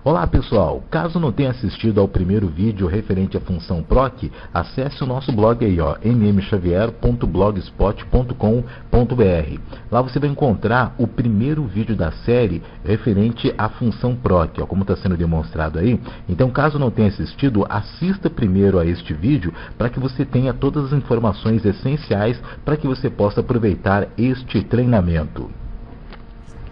Olá pessoal, caso não tenha assistido ao primeiro vídeo referente à função proc, acesse o nosso blog aí, ó, mmxavier.blogspot.com.br. Lá você vai encontrar o primeiro vídeo da série referente à função proc, ó, como está sendo demonstrado aí. Então, caso não tenha assistido, assista primeiro a este vídeo para que você tenha todas as informações essenciais para que você possa aproveitar este treinamento.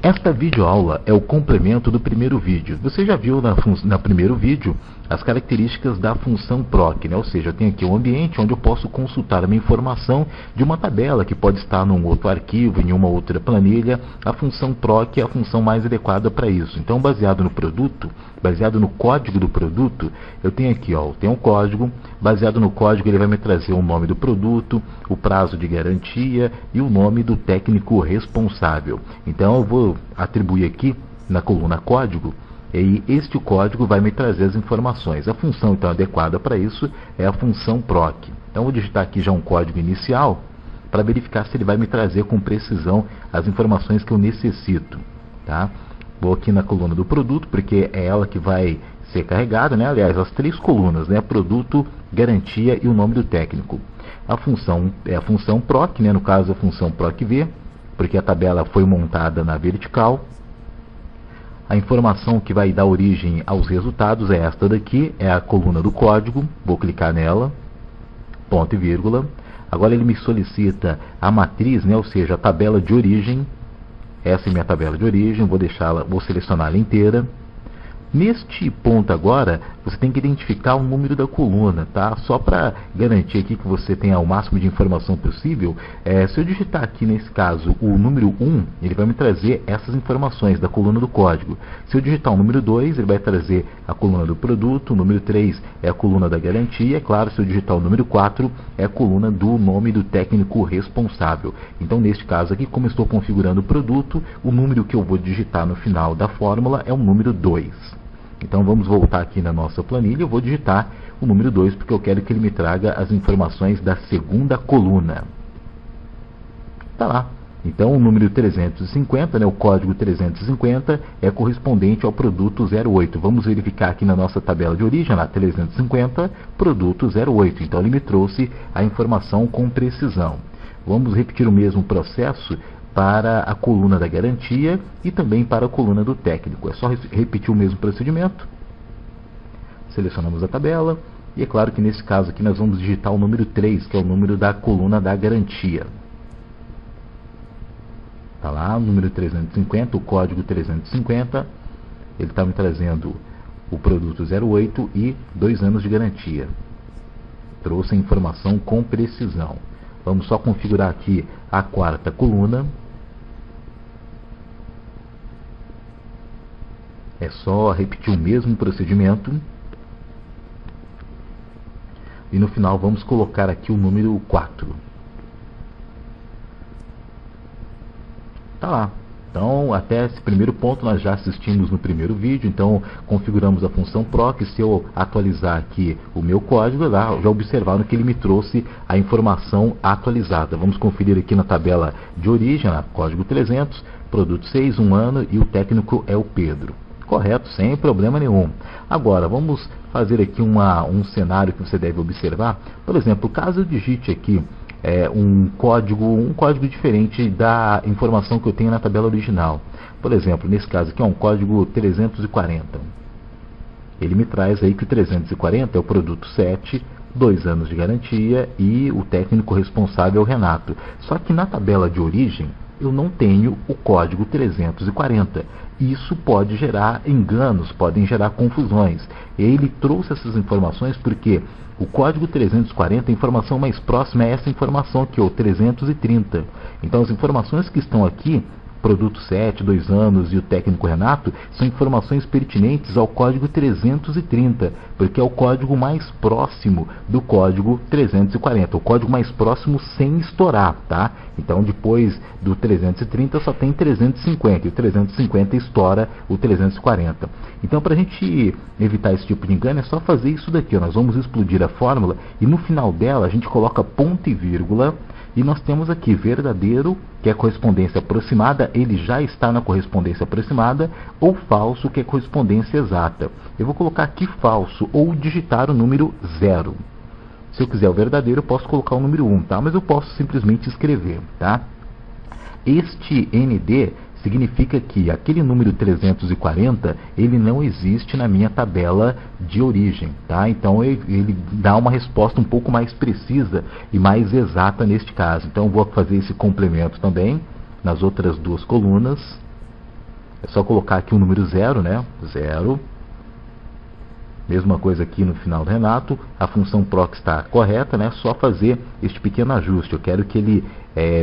Esta videoaula é o complemento do primeiro vídeo. Você já viu no primeiro vídeo as características da função proc, né? Ou seja, eu tenho aqui um ambiente onde eu posso consultar uma informação de uma tabela que pode estar num outro arquivo, em uma outra planilha. A função proc é a função mais adequada para isso. Então, baseado no produto, baseado no código do produto, eu tenho aqui, ó, eu tenho um código. Baseado no código, ele vai me trazer o nome do produto, o prazo de garantia e o nome do técnico responsável. Então, eu vou atribuir aqui na coluna código, e este código vai me trazer as informações. A função então adequada para isso é a função proc. Então vou digitar aqui já um código inicial para verificar se ele vai me trazer com precisão as informações que eu necessito, tá? Vou aqui na coluna do produto, porque é ela que vai ser carregada, né? Aliás, as três colunas, né? Produto, garantia e o nome do técnico. A função é a função proc, né? No caso a função procv, porque a tabela foi montada na vertical. A informação que vai dar origem aos resultados é esta daqui, é a coluna do código. Vou clicar nela, ponto e vírgula. Agora ele me solicita a matriz, né? Ou seja, a tabela de origem. Essa é minha tabela de origem, vou selecioná-la inteira. Neste ponto agora, você tem que identificar o número da coluna, tá? Só para garantir aqui que você tenha o máximo de informação possível, se eu digitar aqui nesse caso o número 1, ele vai me trazer essas informações da coluna do código. Se eu digitar o número 2, ele vai trazer a coluna do produto, o número 3 é a coluna da garantia, é claro, se eu digitar o número 4, é a coluna do nome do técnico responsável. Então, neste caso aqui, como eu estou configurando o produto, o número que eu vou digitar no final da fórmula é o número 2. Então vamos voltar aqui na nossa planilha, eu vou digitar o número 2 porque eu quero que ele me traga as informações da segunda coluna. Tá lá. Então o número 350, né, o código 350 é correspondente ao produto 08. Vamos verificar aqui na nossa tabela de origem, lá 350, produto 08. Então ele me trouxe a informação com precisão. Vamos repetir o mesmo processo para a coluna da garantia e também para a coluna do técnico. É só repetir o mesmo procedimento. Selecionamos a tabela e é claro que nesse caso aqui nós vamos digitar o número 3, que é o número da coluna da garantia. Está lá o número 350, o código 350. Ele está me trazendo o produto 08 e 2 anos de garantia. Trouxe a informação com precisão. Vamos só configurar aqui a quarta coluna. É só repetir o mesmo procedimento. E no final vamos colocar aqui o número 4. Tá lá. Então, até esse primeiro ponto nós já assistimos no primeiro vídeo. Então, configuramos a função proc. Se eu atualizar aqui o meu código, lá já observaram que ele me trouxe a informação atualizada. Vamos conferir aqui na tabela de origem, lá, código 300, produto 6, 1 ano e o técnico é o Pedro. Correto, sem problema nenhum. Agora, vamos fazer aqui um cenário que você deve observar. Por exemplo, caso eu digite aqui um código diferente da informação que eu tenho na tabela original. Por exemplo, nesse caso aqui é um código 340. Ele me traz aí que o 340 é o produto 7, 2 anos de garantia e o técnico responsável é o Renato. Só que na tabela de origem eu não tenho o código 340. Isso pode gerar enganos, podem gerar confusões. Ele trouxe essas informações porque o código 340, a informação mais próxima é essa informação aqui, o 330. Então as informações que estão aqui, produto 7, 2 anos e o técnico Renato, são informações pertinentes ao código 330, porque é o código mais próximo do código 340, o código mais próximo sem estourar, tá? Então depois do 330 só tem 350, e o 350 estoura o 340. Então, para a gente evitar esse tipo de engano, é só fazer isso daqui, ó. Nós vamos explodir a fórmula e no final dela a gente coloca ponto e vírgula E nós temos aqui verdadeiro, que é correspondência aproximada, ele já está na correspondência aproximada, ou falso, que é correspondência exata. Eu vou colocar aqui falso, ou digitar o número 0. Se eu quiser o verdadeiro, eu posso colocar o número 1, tá? Mas eu posso simplesmente escrever, tá? Este ND significa que aquele número 340, ele não existe na minha tabela de origem, tá? Então ele dá uma resposta um pouco mais precisa e mais exata neste caso. Então eu vou fazer esse complemento também nas outras duas colunas. É só colocar aqui o número 0, né? 0. Mesma coisa aqui no final do Renato, a função proc está correta, né? Só fazer este pequeno ajuste. Eu quero que ele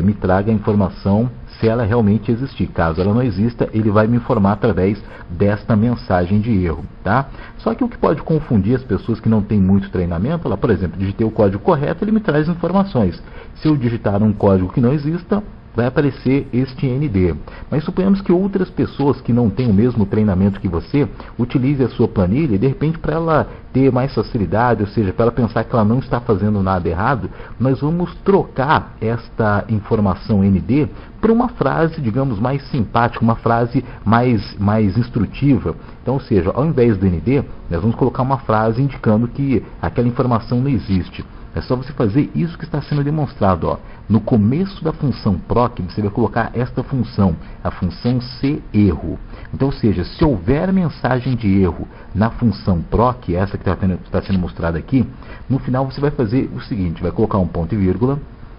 me traga a informação se ela realmente existir. Caso ela não exista, ele vai me informar através desta mensagem de erro, tá? Só que o que pode confundir as pessoas que não têm muito treinamento, ela, por exemplo, digitei o código correto, ele me traz informações. Se eu digitar um código que não exista, vai aparecer este ND. Mas suponhamos que outras pessoas que não têm o mesmo treinamento que você, utilize a sua planilha e de repente para ela ter mais facilidade, ou seja, para ela pensar que ela não está fazendo nada errado, nós vamos trocar esta informação ND por uma frase, digamos, mais simpática, uma frase mais instrutiva. Então, ou seja, ao invés do ND, nós vamos colocar uma frase indicando que aquela informação não existe. É só você fazer isso que está sendo demonstrado, ó. No começo da função proc, você vai colocar esta função, a função CErro. Então, ou seja, se houver mensagem de erro na função proc, essa que está sendo mostrada aqui, no final você vai fazer o seguinte, vai colocar um ponto e vírgula,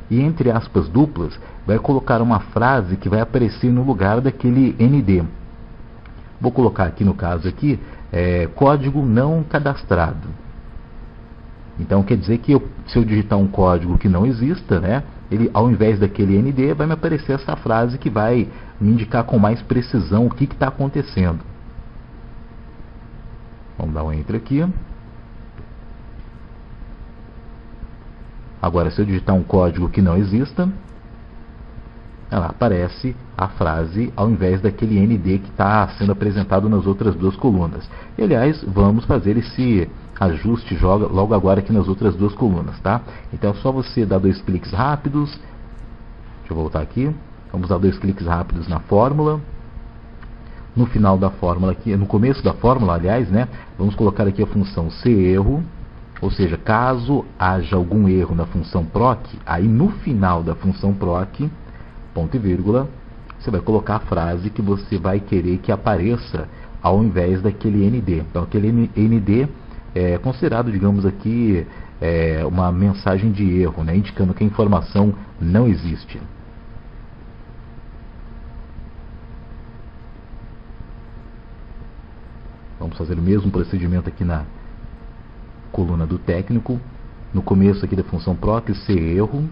e entre aspas duplas, vai colocar uma frase que vai aparecer no lugar daquele ND. Vou colocar aqui no caso aqui, código não cadastrado. Então quer dizer que se eu digitar um código que não exista, né, ele, ao invés daquele ND, vai me aparecer essa frase que vai me indicar com mais precisão o que está acontecendo. Vamos dar um Enter aqui. Agora, se eu digitar um código que não exista, ela aparece a frase ao invés daquele ND que está sendo apresentado nas outras duas colunas. E, aliás, vamos fazer esse ajuste logo agora aqui nas outras duas colunas, tá? Então é só você dar 2 cliques rápidos. Deixa eu voltar aqui. Vamos dar 2 cliques rápidos na fórmula. No final da fórmula aqui, no começo da fórmula, aliás, né? Vamos colocar aqui a função CErro. Ou seja, caso haja algum erro na função proc, aí no final da função proc, ponto e vírgula, você vai colocar a frase que você vai querer que apareça ao invés daquele ND. Então aquele ND é considerado, digamos aqui, uma mensagem de erro, né, indicando que a informação não existe. Vamos fazer o mesmo procedimento aqui na coluna do técnico. No começo aqui da função proc, CErro,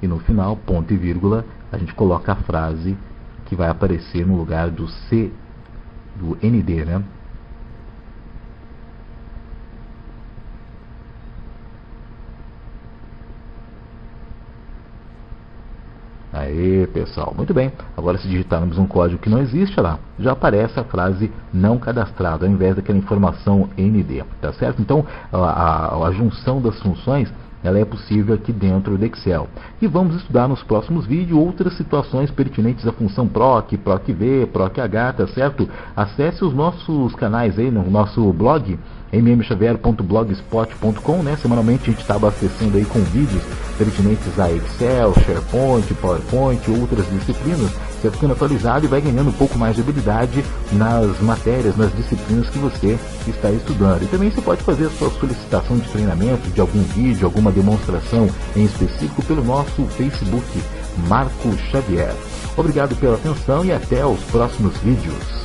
e no final, ponto e vírgula, a gente coloca a frase que vai aparecer no lugar do ND, né? Aê, pessoal, muito bem. Agora, se digitarmos um código que não existe, lá, já aparece a frase não cadastrado, ao invés daquela informação ND, tá certo? Então, a junção das funções, ela é possível aqui dentro do Excel. E vamos estudar nos próximos vídeos outras situações pertinentes à função proc, procv, proch, tá certo? Acesse os nossos canais aí no nosso blog, mmxavier.blogspot.com, né? Semanalmente a gente está abastecendo aí com vídeos pertinentes a Excel, SharePoint, PowerPoint, outras disciplinas. Você vai ficando atualizado e vai ganhando um pouco mais de habilidade nas matérias, nas disciplinas que você está estudando. E também você pode fazer a sua solicitação de treinamento, de algum vídeo, alguma demonstração em específico pelo nosso Facebook, Marco Xavier. Obrigado pela atenção e até os próximos vídeos.